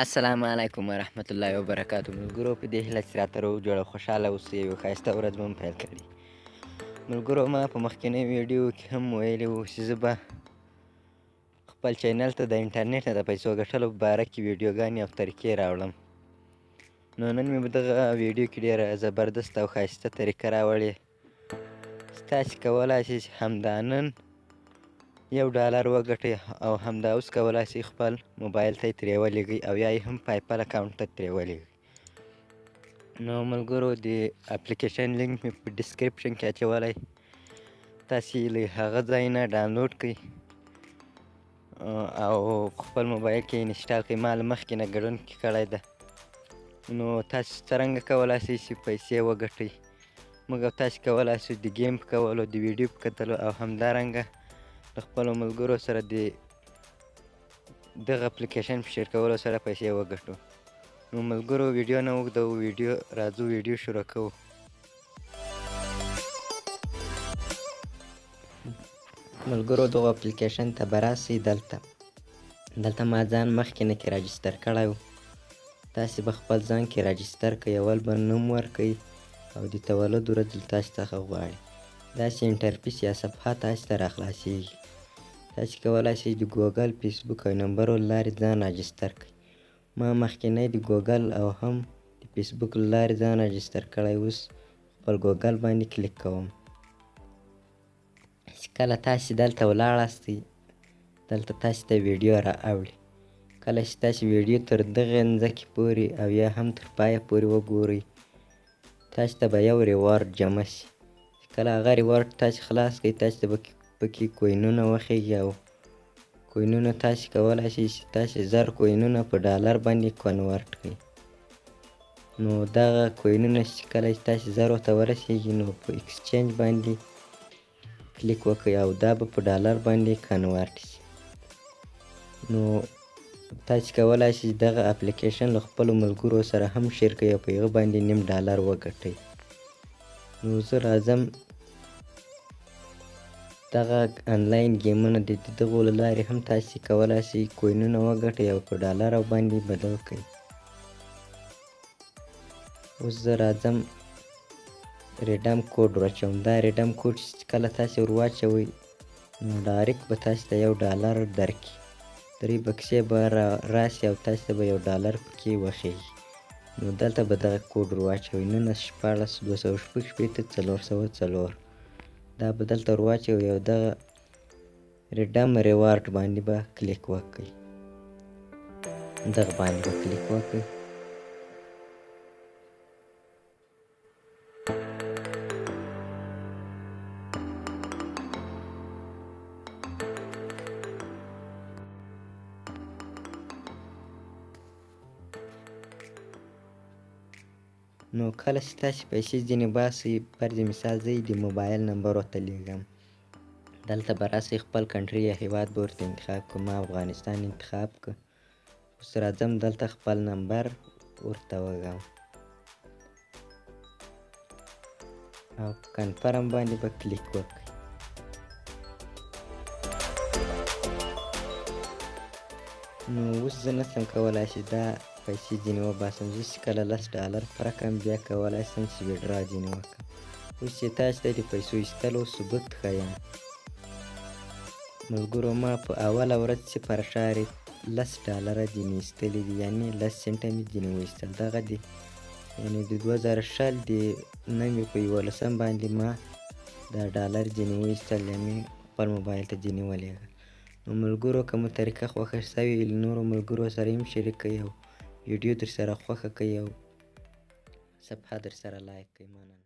السلام علیکم ورحمت الله وبرکاتو. ملګرو په دې هیله چې راته روغ جوړ او خوشحاله اوسئ، یوه ښایسته ورځ مو پیل کړې. ملګرو ما په مخکینۍ ویډیو کې هم ویلي وو چې زه به خپل چینل ته د انټرنیټ نه د پیسو ګټلو په باره کې ویډیوګانې او طریقې راوړم. نو نن مې په دغه ویډیو کې ډېره زبردست او ښایسته طریقه راوړې چې تاسې کولی شئ چې همدا نن $1 وګټئ او همدا اوس کولی شئ خپل موبایل ته یې ترې ولېږئ او یا یې هم پایپل اکاونټ ته ترې ولېږئ. نو ملګرو د اپلیکیشن لینک مې په ډسکرپشن کې اچولی، تاسې له هغه ځای نه ډاونلوډ کړئ او خپل موبایل کې انسټال کړئ. ما له مخکې نه ګډون کړی ده. نو تاسې څرنګه کولی شئ چې پیسې وګټئ. موږ او تاسې کولی شو د ګیم په کولو، د ویډیو په کتلو او همدارنګه له خپلو ملګرو سره د دغه اپلیکیشن په شیر کولو سره پیسې وګټو. نو ملګرو ویډیو نه اوږدوو، راځو ویډیو شروع کوو. ملګرو دغو اپلیکیشن ته به راسئ. دلته ما ځان مخکې نه کې راجستر کړی و. تاسې به خپل ځان کې راجستر کړئ. اول به نوم ورکړئ او د تولد ورځ له تاسې څخه غواړي. داسې انټرفیس یا صفحه تاسې ته راخلاصیږي. تاسې کولی شئ د ګوګل، فیسبوک او نمبرو له لارې ځان راجستر کړئ. ما مخکینی د ګوګل او هم د فیسبوک له لارې ځان راجستر کړی. اوس خپل ګوګل باندې کلیک کوم. چې کله تاسې دلته ولاړاستئ، دلته تاسې ته ویډیو را اوړي. کله چې تاسې ویډیو تر دغې ځمکې پورې او یا هم تر پایه پورې وګورئ، تاسې ته به یو ریوارډ جمع شي. چې کله هغه ریوارډ تاسې خلاص کړئ، تاسې ته به پکې کوینونه وخیږي او کوینونه تاسې کولی شئ چې تاسې 1000 کوینونه په ډالر باندې کنورټ کړئ. نو دغه کوینونه چې کله چې تاسې 1000 ته ورسیږي، نو په ایکسچینج باندې کلیک وکړئ او دا به په ډالر باندې کنورټ شي. نو تاسې کولی شئ دغه اپلیکیشن له خپلو ملګرو سره هم شیر کړئ او په هغه باندې $1 وګټئ. نو زه راځم دغه انلاین ګیمونه د دغو له لارې هم تاسې کولی شئ کوینونه وګټئ او په ډالرو باندې بدل کړئ. اوس زه راځم ریډم کوډ ور اچوم. دا ریډم کوډ چې کله تاسې ور واچوئ، نو ډایرکټ به تاسې ته $1 درکړي. 3 بکسې به راسي او تاسې ته به $1 پکې وخیږي. نو دلته به دغه کوډ ور واچوئ 1916-264-404. دا به دلته ور واچوئ او دغه ریډم ریوارډ باندې به کلیک وکړئ. دغه باندې به کلیک وکړئ. نو کله چې تاسې پیسې ځینې باسئ، فرض مثال زه یې د موبایل نمبر ورته لیږم. دلته به راسئ، خپل کنټري یا هیواد به ورته انتخاب کړو. ما افغانستان انتخاب کړ. اوس راځم دلته خپل نمبر ورته وږم او په کنفرم باندې به کلیک وکړئ. نو اوس زه نشم کولی چې دا پیسې ځینې وباسم. زه چې کله $10 پوره کړم، بیا کولی شم چې ویډرا ځینې وکړم. اوس چې تاسې ته د پیسو ایستلو ثبوت ښیم. ملګرو ما په اوله ورځ 0.10 ځینې ایستلي دي، یعنې 10 سنټه مې ځینې وایستل. دغه د یعنې د 2020 د نوې په 11 باندې ما دا $1 ځینې وایستل، یعنې خپل موبایل ته ځینې ولېږل. نو ملګرو که مو طریقه خوښه سوې، له نورو ملګرو سره هم شریک کړئ او ویډیو در سره خوښه کړئ او صفحه در سره لایک کړئ. مننه.